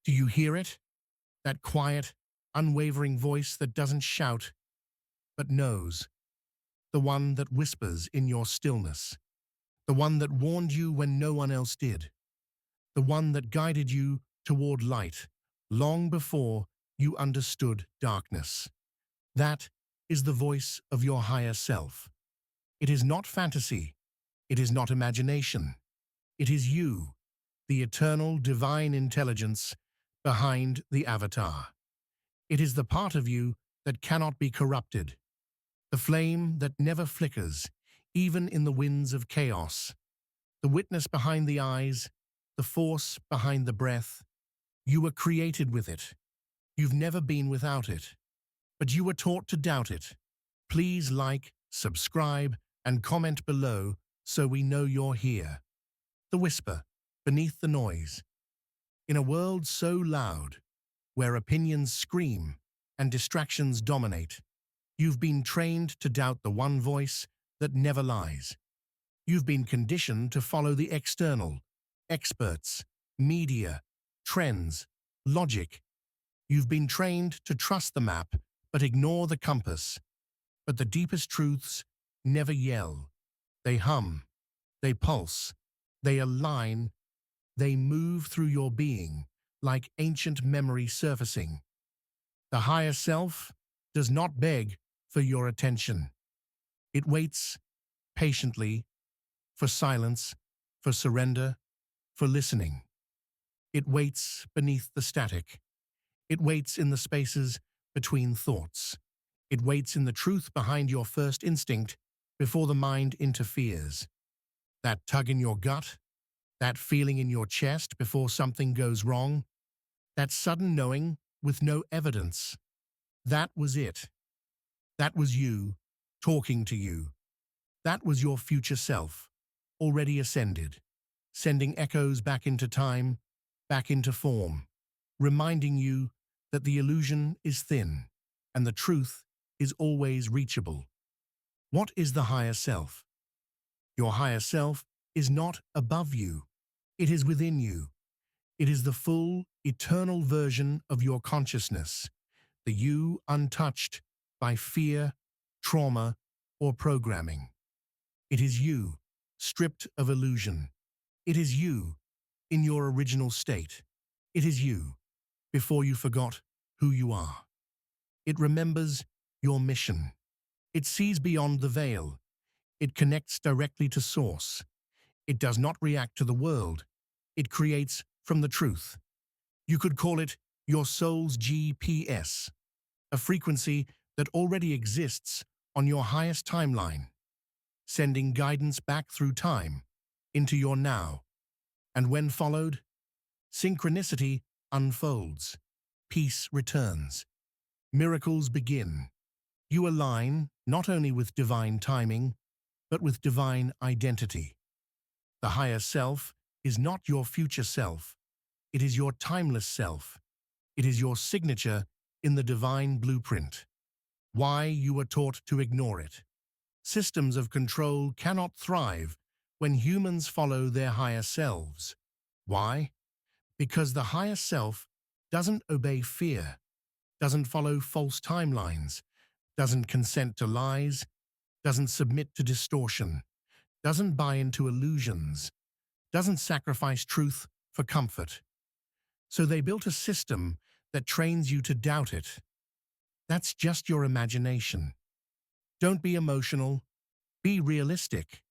Do you hear it? That quiet, unwavering voice that doesn't shout, but knows. The one that whispers in your stillness. The one that warned you when no one else did. The one that guided you toward light long before you understood darkness. That is the voice of your higher self. It is not fantasy. It is not imagination. It is you, the eternal divine intelligence behind the avatar. It is the part of you that cannot be corrupted, the flame that never flickers, even in the winds of chaos, the witness behind the eyes, the force behind the breath. You were created with it. You've never been without it, but you were taught to doubt it. Please like, subscribe, and comment below so we know you're here. The whisper, beneath the noise. In a world so loud, where opinions scream and distractions dominate, you've been trained to doubt the one voice that never lies. You've been conditioned to follow the external, experts, media, trends, logic. You've been trained to trust the map but ignore the compass. But the deepest truths never yell. They hum, they pulse, they align, they move through your being like ancient memory surfacing. The higher self does not beg for your attention. It waits patiently for silence, for surrender, for listening. It waits beneath the static. It waits in the spaces between thoughts. It waits in the truth behind your first instinct before the mind interferes. That tug in your gut, that feeling in your chest before something goes wrong, that sudden knowing with no evidence. That was it. That was you, talking to you. That was your future self, already ascended, sending echoes back into time, back into form, reminding you that the illusion is thin and the truth is always reachable. What is the higher self? Your higher self is not above you. It is within you. It is the full, eternal version of your consciousness, the you untouched by fear, trauma, or programming. It is you, stripped of illusion. It is you, in your original state. It is you, before you forgot who you are. It remembers your mission. It sees beyond the veil. It connects directly to source. It does not react to the world. It creates from the truth. You could call it your soul's GPS, a frequency that already exists on your highest timeline, sending guidance back through time into your now. And when followed, synchronicity unfolds, peace returns, miracles begin. You align not only with divine timing, but with divine identity. The higher self is not your future self. It is your timeless self. It is your signature in the divine blueprint. Why you were taught to ignore it. Systems of control cannot thrive when humans follow their higher selves. Why? Because the higher self doesn't obey fear, doesn't follow false timelines, doesn't consent to lies, doesn't submit to distortion, doesn't buy into illusions, doesn't sacrifice truth for comfort. So they built a system that trains you to doubt it. That's just your imagination. Don't be emotional. Be realistic.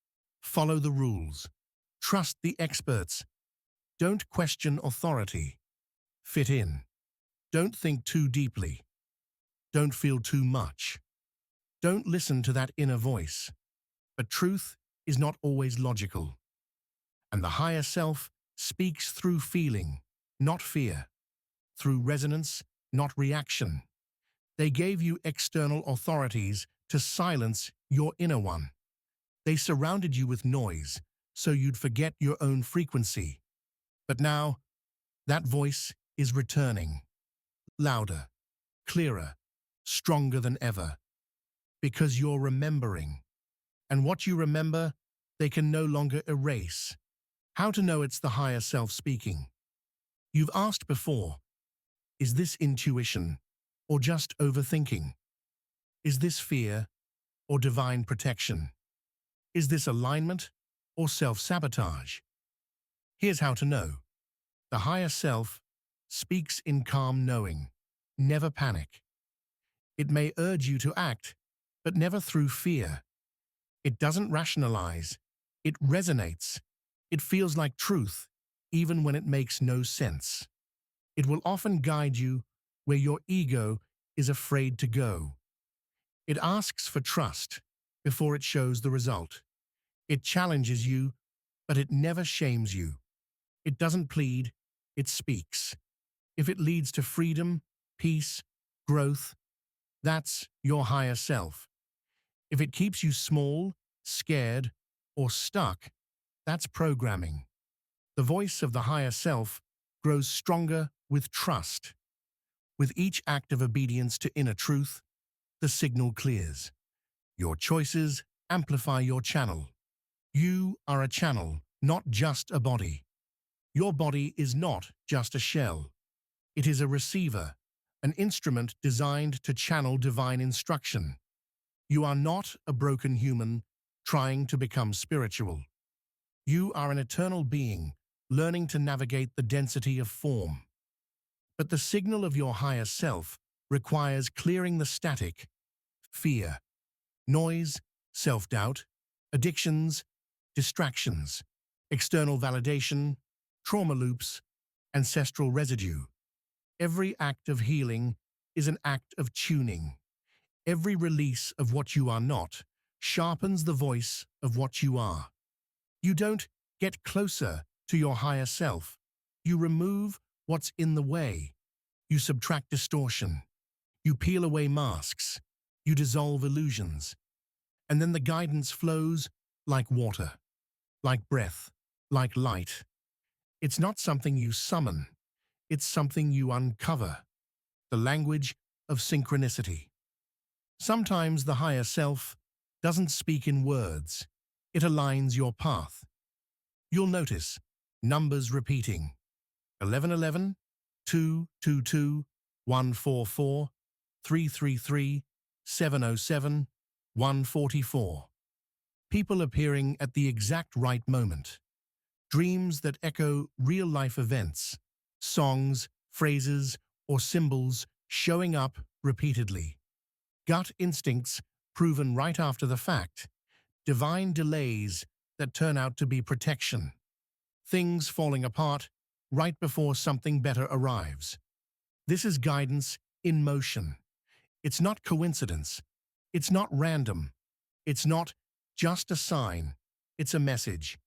Follow the rules. Trust the experts. Don't question authority. Fit in. Don't think too deeply. Don't feel too much. Don't listen to that inner voice. But truth is not always logical. And the higher self speaks through feeling, not fear. Through resonance, not reaction. They gave you external authorities to silence your inner one. They surrounded you with noise, so you'd forget your own frequency. But now, that voice is returning. Louder, clearer, stronger than ever. Because you're remembering. And what you remember, they can no longer erase. How to know it's the higher self speaking? You've asked before, Is this intuition or just overthinking? Is this fear or divine protection? Is this alignment or self-sabotage? Here's how to know. The higher self speaks in calm knowing. Never panic. It may urge you to act, but never through fear. It doesn't rationalize. It resonates. It feels like truth, even when it makes no sense. It will often guide you where your ego is afraid to go. It asks for trust before it shows the result. It challenges you, but it never shames you. It doesn't plead, it speaks. If it leads to freedom, peace, growth, that's your higher self. If it keeps you small, scared, or stuck, that's programming. The voice of the higher self grows stronger with trust. With each act of obedience to inner truth, the signal clears. Your choices amplify your channel. You are a channel, not just a body. Your body is not just a shell. It is a receiver, an instrument designed to channel divine instruction. You are not a broken human trying to become spiritual. You are an eternal being, learning to navigate the density of form. But the signal of your higher self requires clearing the static, fear, noise, self-doubt, addictions, distractions, external validation, trauma loops, ancestral residue. Every act of healing is an act of tuning. Every release of what you are not sharpens the voice of what you are. You don't get closer to your higher self. You remove what's in the way. You subtract distortion. You peel away masks. You dissolve illusions. And then the guidance flows like water, like breath, like light. It's not something you summon. It's something you uncover. The language of synchronicity. Sometimes the higher self doesn't speak in words. It aligns your path. You'll notice numbers repeating. 1111, 222, 144, 333, 707, 144. People appearing at the exact right moment. Dreams that echo real-life events. Songs, phrases, or symbols showing up repeatedly. Gut instincts proven right after the fact. Divine delays that turn out to be protection. Things falling apart right before something better arrives. This is guidance in motion. It's not coincidence. It's not random. It's not just a sign. It's a message.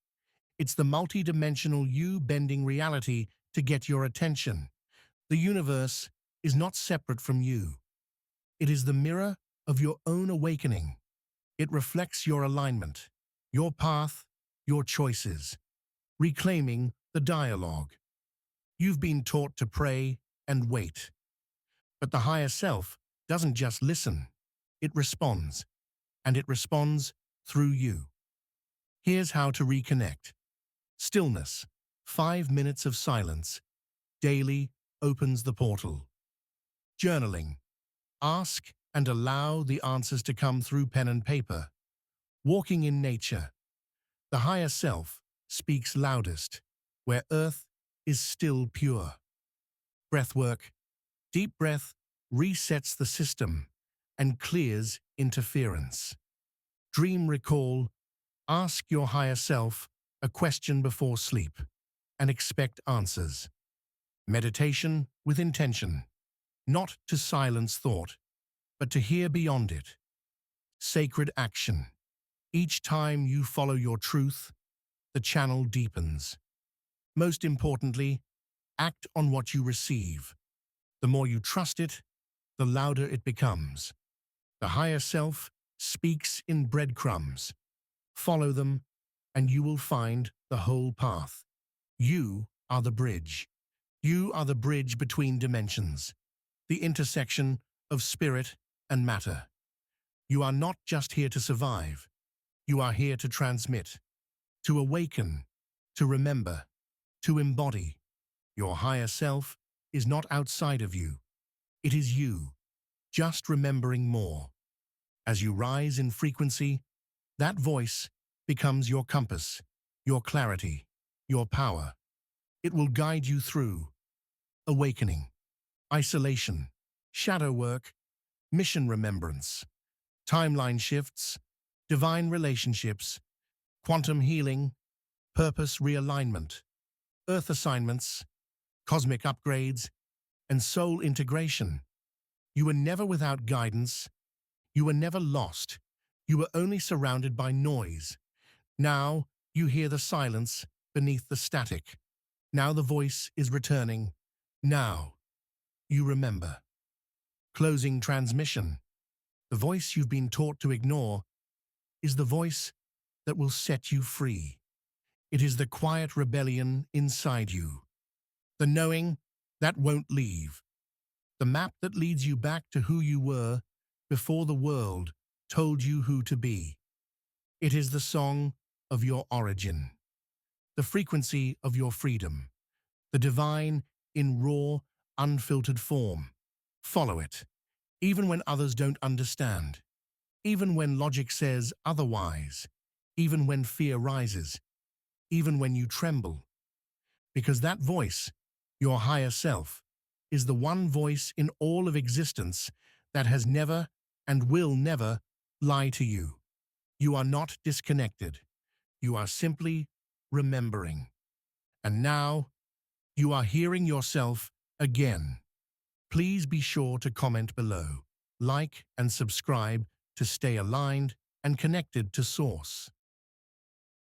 It's the multi-dimensional you bending reality to get your attention. The universe is not separate from you. It is the mirror of your own awakening. It reflects your alignment, your path, your choices, reclaiming the dialogue. You've been taught to pray and wait. But the higher self doesn't just listen. It responds, and it responds through you. Here's how to reconnect. Stillness, 5 minutes of silence, daily opens the portal. Journaling, ask and allow the answers to come through pen and paper. Walking in nature, the higher self speaks loudest, where earth is still pure. Breathwork, deep breath resets the system and clears interference. Dream recall, ask your higher self a question before sleep and expect answers. Meditation with intention, not to silence thought, but to hear beyond it. Sacred action. Each time you follow your truth, the channel deepens. Most importantly, act on what you receive. The more you trust it, the louder it becomes. The higher self speaks in breadcrumbs. Follow them, and you will find the whole path. You are the bridge. You are the bridge between dimensions, the intersection of spirit and matter. You are not just here to survive. You are here to transmit, to awaken, to remember, to embody. Your higher self is not outside of you. It is you, just remembering more. As you rise in frequency, that voice becomes your compass, your clarity, your power. It will guide you through awakening, isolation, shadow work, mission remembrance, timeline shifts, divine relationships, quantum healing, purpose realignment, earth assignments, cosmic upgrades, and soul integration. You were never without guidance. You were never lost. You were only surrounded by noise. Now you hear the silence beneath the static. Now the voice is returning. Now you remember. Closing transmission. The voice you've been taught to ignore is the voice that will set you free. It is the quiet rebellion inside you, the knowing that won't leave, the map that leads you back to who you were before the world told you who to be. It is the song of your origin, the frequency of your freedom, the divine in raw, unfiltered form. Follow it, even when others don't understand, even when logic says otherwise, even when fear rises, even when you tremble. Because that voice, your higher self, is the one voice in all of existence that has never and will never lie to you. You are not disconnected. You are simply remembering. And now, you are hearing yourself again. Please be sure to comment below, like and subscribe to stay aligned and connected to Source.